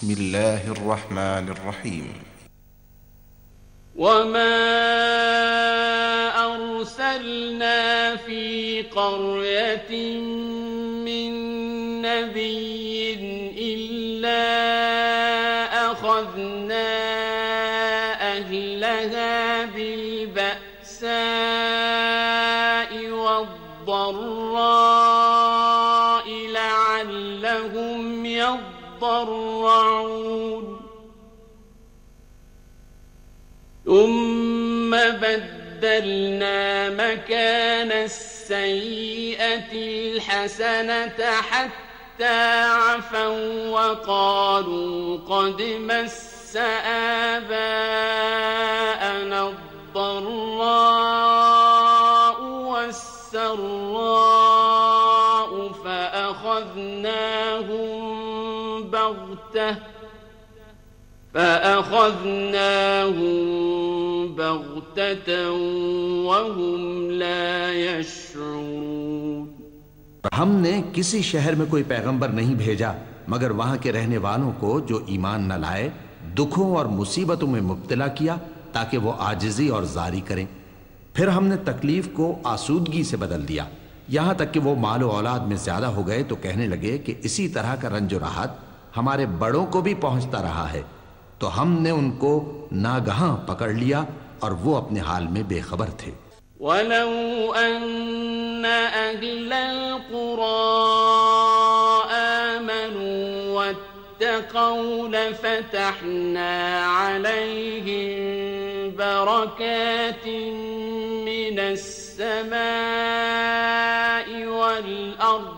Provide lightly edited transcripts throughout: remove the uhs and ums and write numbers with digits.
بسم الله الرحمن الرحيم. وما أرسلنا في قرية من نبي إلا أخذنا أهلها بالبأساء والضراء لعلهم يضرعون ثم بدلنا مكان السيئة الحسنة حتى عفوا وقالوا قد مس آباءنا الضراء والسراء فأخذناهم بغتة وهم لا يشعرون। हमने किसी शहर में कोई पैगंबर नहीं भेजा मगर वहां के रहने वालों को जो ईमान न लाए दुखों और मुसीबतों में मुब्तला किया ताकि वो आजिजी और जारी करें। फिर हमने तकलीफ को आसूदगी से बदल दिया, यहां तक कि वो मालो औलाद में ज्यादा हो गए तो कहने लगे कि इसी तरह का रंज राहत हमारे बड़ों को भी पहुंचता रहा है। तो हमने उनको नागहां पकड़ लिया और वो अपने हाल में बेखबर थे। वलौ अन्ना अहलल कुरा आमनू वत्तक़ौ लफ़तहना अलैहिम बरकातिन मिनस समाई वल अर्द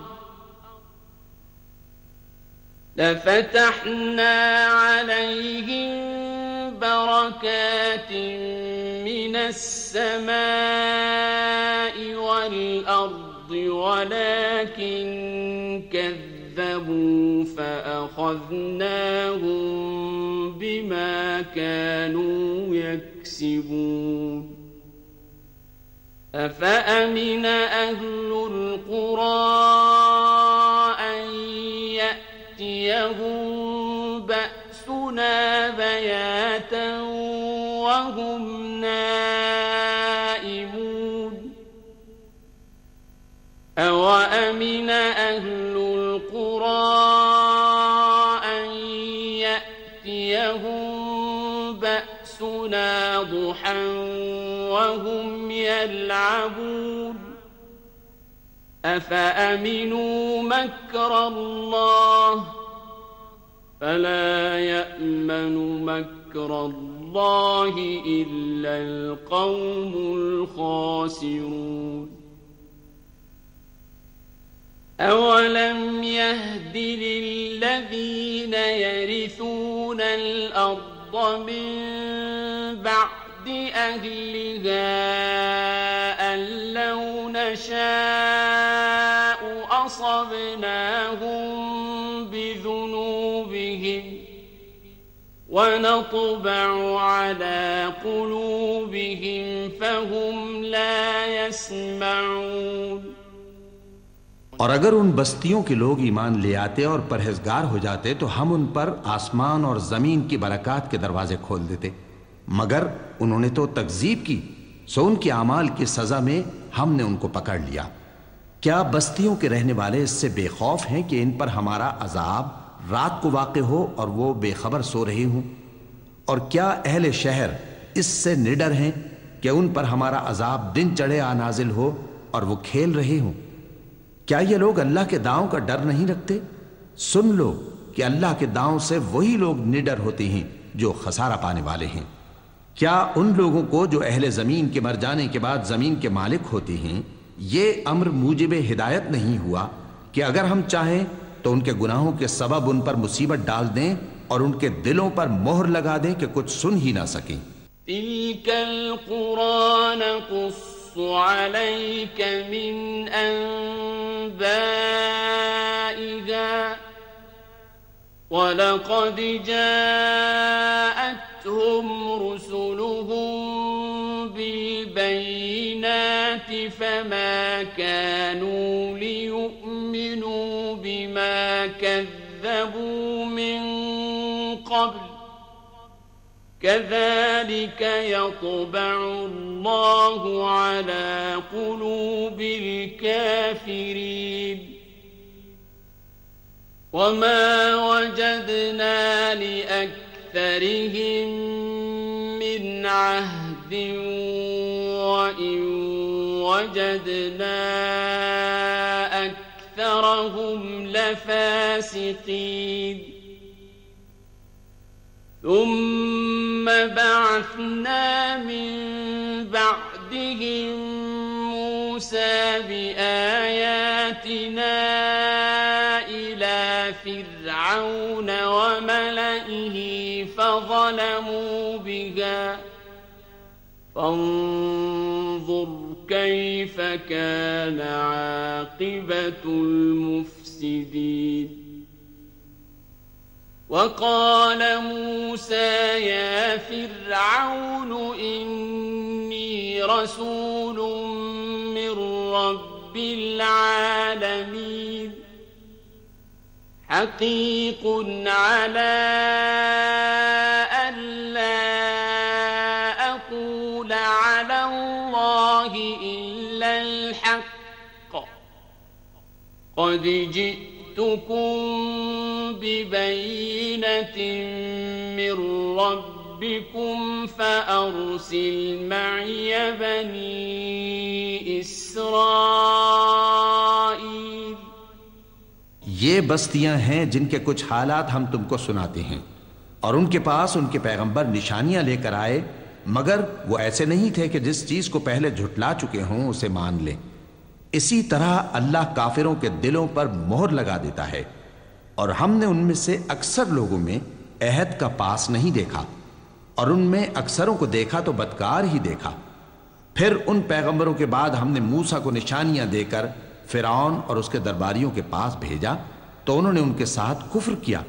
لفتحنا عليهم بركات من السماء والأرض ولكن كذبوا فأخذناهم بما كانوا يكسبون أفأمن أهل القرى أن يأتيهم بأسنا بياتا وهم نائمون أوأمن أهل القرى أن يأتيهم بأسنا ضحى وهم يلعبون أفأمنوا مكر الله فلا يأمن مكر الله إلا القوم الخاسرون أولم يهد للذين يرثون الأرض من بعد أهلها أن لو نشاء أصبناهم بذنوبهم ونطبع على قلوبهم فهم لا يسمعون। और अगर उन बस्तियों के लोग ईमान ले आते और परहेजगार हो जाते तो हम उन पर आसमान और जमीन की बरकत के दरवाजे खोल देते, मगर उन्होंने तो तकजीब की, सो उनके अमाल की सजा में हमने उनको पकड़ लिया। क्या बस्तियों के रहने वाले इससे बेखौफ हैं कि इन पर हमारा अजाब रात को वाक़े हो और वो बेखबर सो रहे हों? और क्या अहले शहर इससे निडर हैं कि उन पर हमारा अजाब दिन चढ़े आ नाजिल हो और वो खेल रहे हों? क्या ये लोग अल्लाह के दांव का डर नहीं रखते? सुन लो कि अल्लाह के दांव से वही लोग निडर होते हैं जो खसारा पाने वाले हैं। क्या उन लोगों को जो अहले जमीन के मर जाने के बाद जमीन के मालिक होते हैं ये अम्र मूजिबे हिदायत नहीं हुआ कि अगर हम चाहें तो उनके गुनाहों के सबब उन पर मुसीबत डाल दें और उनके दिलों पर मोहर लगा दें कि कुछ सुन ही ना सकें। तिल्कल कुरान अलैक मिन अंबाइहा वलक़द जाअतहुम रुसुलुहुम बिलबय्यिनात फमा कानू लियुमिनू बिमा कज़्ज़बू मिन قبل كذلك يطبع الله على قلوب الكافرين وما وجدنا لأكثرهم من عهد وإن وجدنا أكثرهم لفاسقين ثم بعثنا من بعدهم موسى بآياتنا إلى فرعون وملئه فظلموا بها فانظر كيف كان عاقبة المفسدين وقال موسى يا فرعون إني رسول من رب العالمين حقيق على ألا أقول على الله إلا الحق قد جئتكم ببينة من ربكم فأرسل معي بني إسرائيل ये बस्तियां हैं जिनके कुछ हालात हम तुमको सुनाते हैं और उनके पास उनके पैगंबर निशानियां लेकर आए मगर वो ऐसे नहीं थे कि जिस चीज को पहले झुटला चुके हों उसे मान लें। इसी तरह अल्लाह काफिरों के दिलों पर मोहर लगा देता है और हमने उनमें से अक्सर लोगों में अहद का पास नहीं देखा और उनमें अक्सरों को देखा तो बदकार ही देखा। फिर उन पैगंबरों के बाद हमने मूसा को निशानियां देकर फिरौन और उसके दरबारियों के पास भेजा तो उन्होंने उनके साथ कुफ्र किया।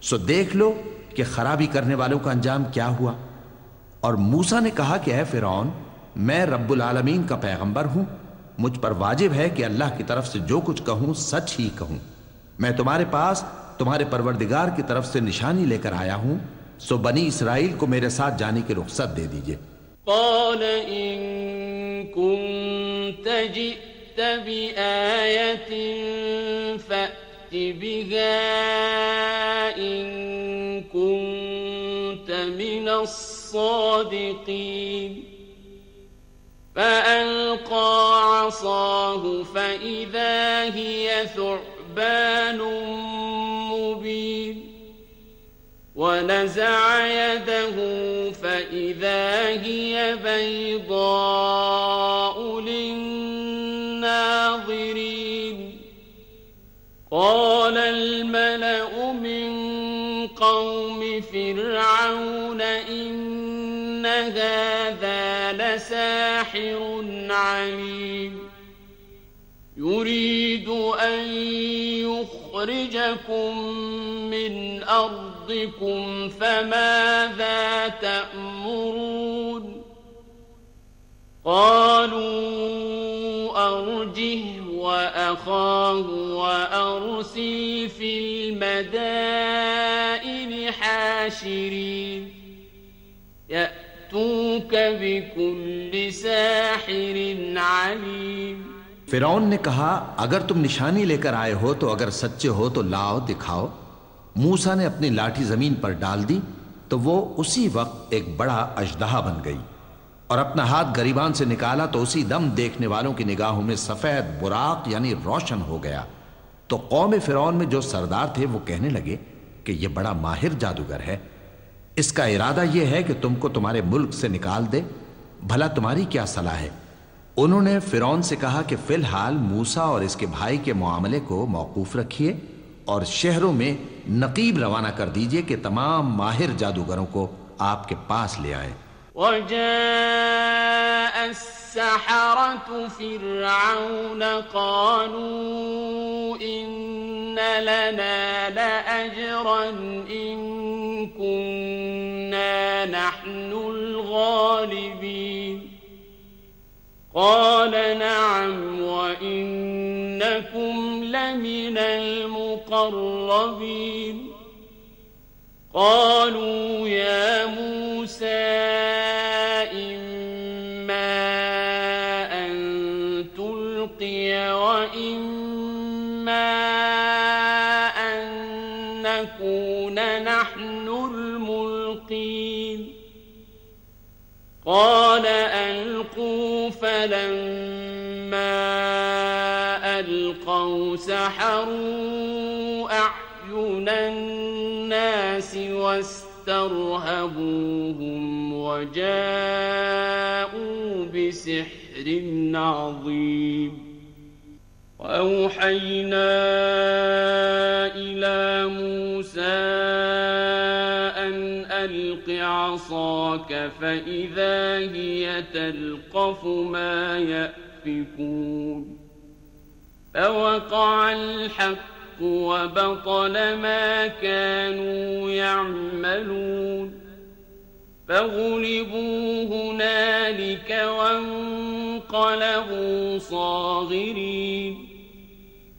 सो देख लो कि खराबी करने वालों का अंजाम क्या हुआ। और मूसा ने कहा कि ऐ फिरौन, मैं रब्बुल आलमीन का पैगंबर हूं, मुझ पर वाजिब है कि अल्लाह की तरफ से जो कुछ कहूं सच ही कहूं। मैं तुम्हारे पास तुम्हारे परवरदिगार की तरफ से निशानी लेकर आया हूं, सो बनी इसराइल को मेरे साथ जाने की रुख्सत दे दीजिए। قال إن كنت جئت بآية فأت بها إن كنت من الصادقين فألقى عصاه فإذا هي ثعبان مبين ونزع يده فإذا هي بيضاء للناظرين قال الملأ من قوم فرعون إن هذا لساحر عليم يريد أن يخرجكم من أرضكم فماذا تأمرون قالوا أرجه وأخاه وأرسل في المدائن حاشرين يأتوك بكل ساحر عليم। फिरौन ने कहा, अगर तुम निशानी लेकर आए हो तो अगर सच्चे हो तो लाओ दिखाओ। मूसा ने अपनी लाठी जमीन पर डाल दी तो वो उसी वक्त एक बड़ा अजदहा बन गई और अपना हाथ गरीबान से निकाला तो उसी दम देखने वालों की निगाहों में सफेद बुराक यानी रोशन हो गया। तो कौम फिरौन में जो सरदार थे वो कहने लगे कि ये बड़ा माहिर जादूगर है, इसका इरादा यह है कि तुमको तुम्हारे मुल्क से निकाल दे, भला तुम्हारी क्या सलाह है। उन्होंने फिरौन से कहा कि फिलहाल मूसा और इसके भाई के मामले को मौकूफ रखिए और शहरों में नकीब रवाना कर दीजिए कि तमाम माहिर जादूगरों को आपके पास ले आए। وجاء السحرة فرعون قالوا إن لنا لأجرا إن كنا نحن الغالبين قال نعم وإنكم لمن المقربين قالوا يا موسى إما أن تلقي وإما أن نكون نحن الملقين قال ألقوا فلما ألقوا سحروا أعين الناس واسترهبوهم وجاءوا بسحر عظيم وأوحينا إلى موسى أن ألق عصاك فإذا هي تلقف ما يأفكون فوقع الحق وبطل ما كانوا يعملون فغلبوا هنالك وانقلبوا صاغرين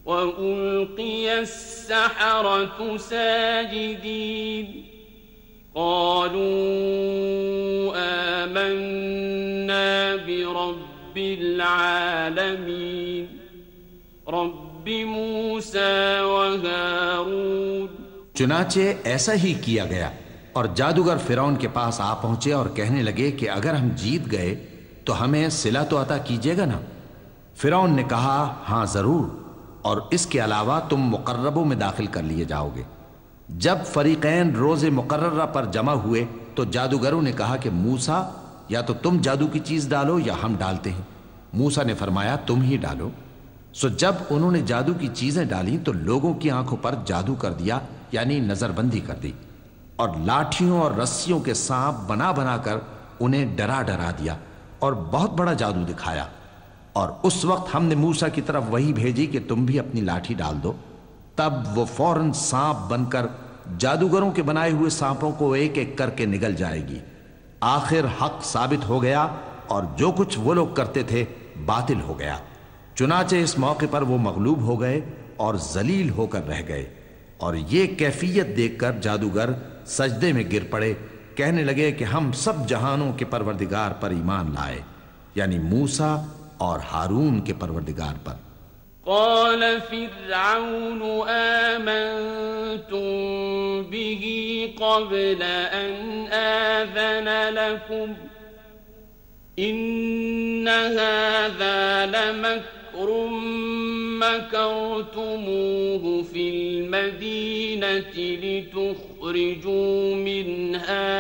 وألقي السحرة ساجدين قالوا آمنا برب العالمين رب موسى وهارون। चुनाचे ऐसा ही किया गया और जादूगर फिरौन के पास आ पहुंचे और कहने लगे कि अगर हम जीत गए तो हमें सिला तो अता कीजिएगा ना। फिरौन ने कहा हां जरूर, और इसके अलावा तुम मुकर्रबों में दाखिल कर लिए जाओगे। जब फरीकैन रोज़े मुकर्ररा पर जमा हुए तो जादूगरों ने कहा कि मूसा, या तो तुम जादू की चीज डालो या हम डालते हैं। मूसा ने फरमाया तुम ही डालो। सो जब उन्होंने जादू की चीजें डाली तो लोगों की आंखों पर जादू कर दिया, यानी नजरबंदी कर दी, और लाठियों और रस्सियों के सांप बना बनाकर उन्हें डरा डरा दिया और बहुत बड़ा जादू दिखाया। और उस वक्त हमने मूसा की तरफ वही भेजी कि तुम भी अपनी लाठी डाल दो। तब वो फौरन सांप बनकर जादूगरों के बनाए हुए सांपों को एक एक करके निगल जाएगी। आखिर हक साबित हो गया और जो कुछ वो लोग करते थे बातिल हो गया। चुनाचे इस मौके पर वो मगलूब हो गए और जलील होकर रह गए, और ये कैफियत देखकर जादूगर सजदे में गिर पड़े, कहने लगे कि हम सब जहानों के परवरदिगार पर ईमान लाए, यानी मूसा और हारून के परवरदिगार पर। قال فرعون آمنتم به قبل أن آذن لكم إن هذا لمكر مكرتموه في المدينة لتخرجوا منها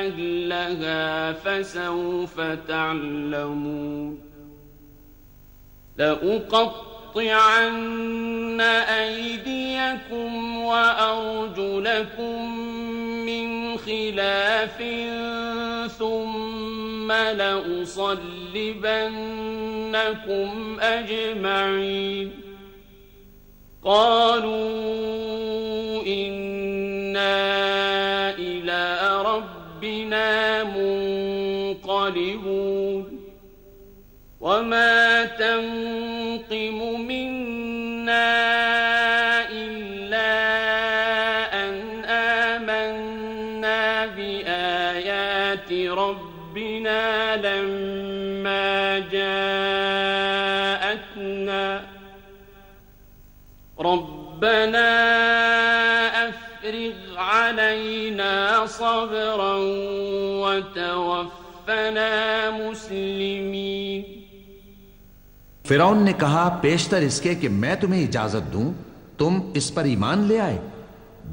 أهلها فسوف تعلمون لأقطعن أيديكم وأرجلكم من خلاف ثم لأصلبنكم أجمعين قالوا إنا إلى ربنا منقلبون وما تنقم منا إلا أن آمنا بآيات ربنا لما جاءتنا ربنا أفرغ علينا صبرا وتوفنا مسلمين। फिरौन ने कहा पेशतर इसके कि मैं तुम्हें इजाजत दूं तुम इस पर ईमान ले आए।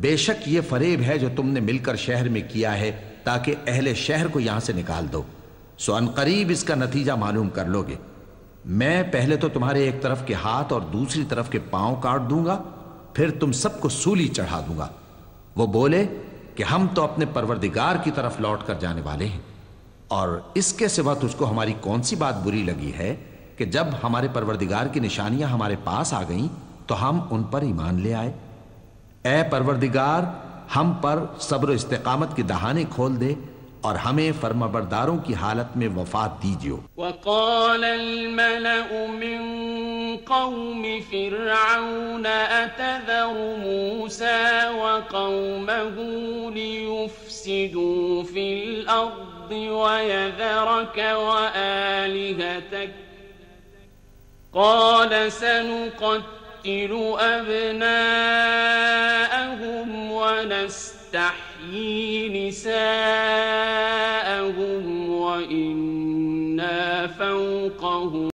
बेशक ये फरेब है जो तुमने मिलकर शहर में किया है ताकि अहले शहर को यहां से निकाल दो। सो अनकरीब इसका नतीजा मालूम कर लोगे। मैं पहले तो तुम्हारे एक तरफ के हाथ और दूसरी तरफ के पांव काट दूंगा, फिर तुम सबको सूली चढ़ा दूंगा। वो बोले कि हम तो अपने परवरदिगार की तरफ लौट कर जाने वाले हैं, और इसके सिवा तुझको हमारी कौन सी बात बुरी लगी है कि जब हमारे परवरदिगार की निशानियां हमारे पास आ गईं तो हम उन पर ईमान ले आए। ऐ परवरदिगार, हम पर सब्र इस्तिकामत की दहाने खोल दे और हमें फर्माबरदारों की हालत में वफात दीजिए। वक़ाल अल-मलअु मिन قوم فرعون أتذر موسى وقومه ليفسدوا في الأرض ويذرك وآلهتك قال سنقتل أبناءهم ونستحيي نساءهم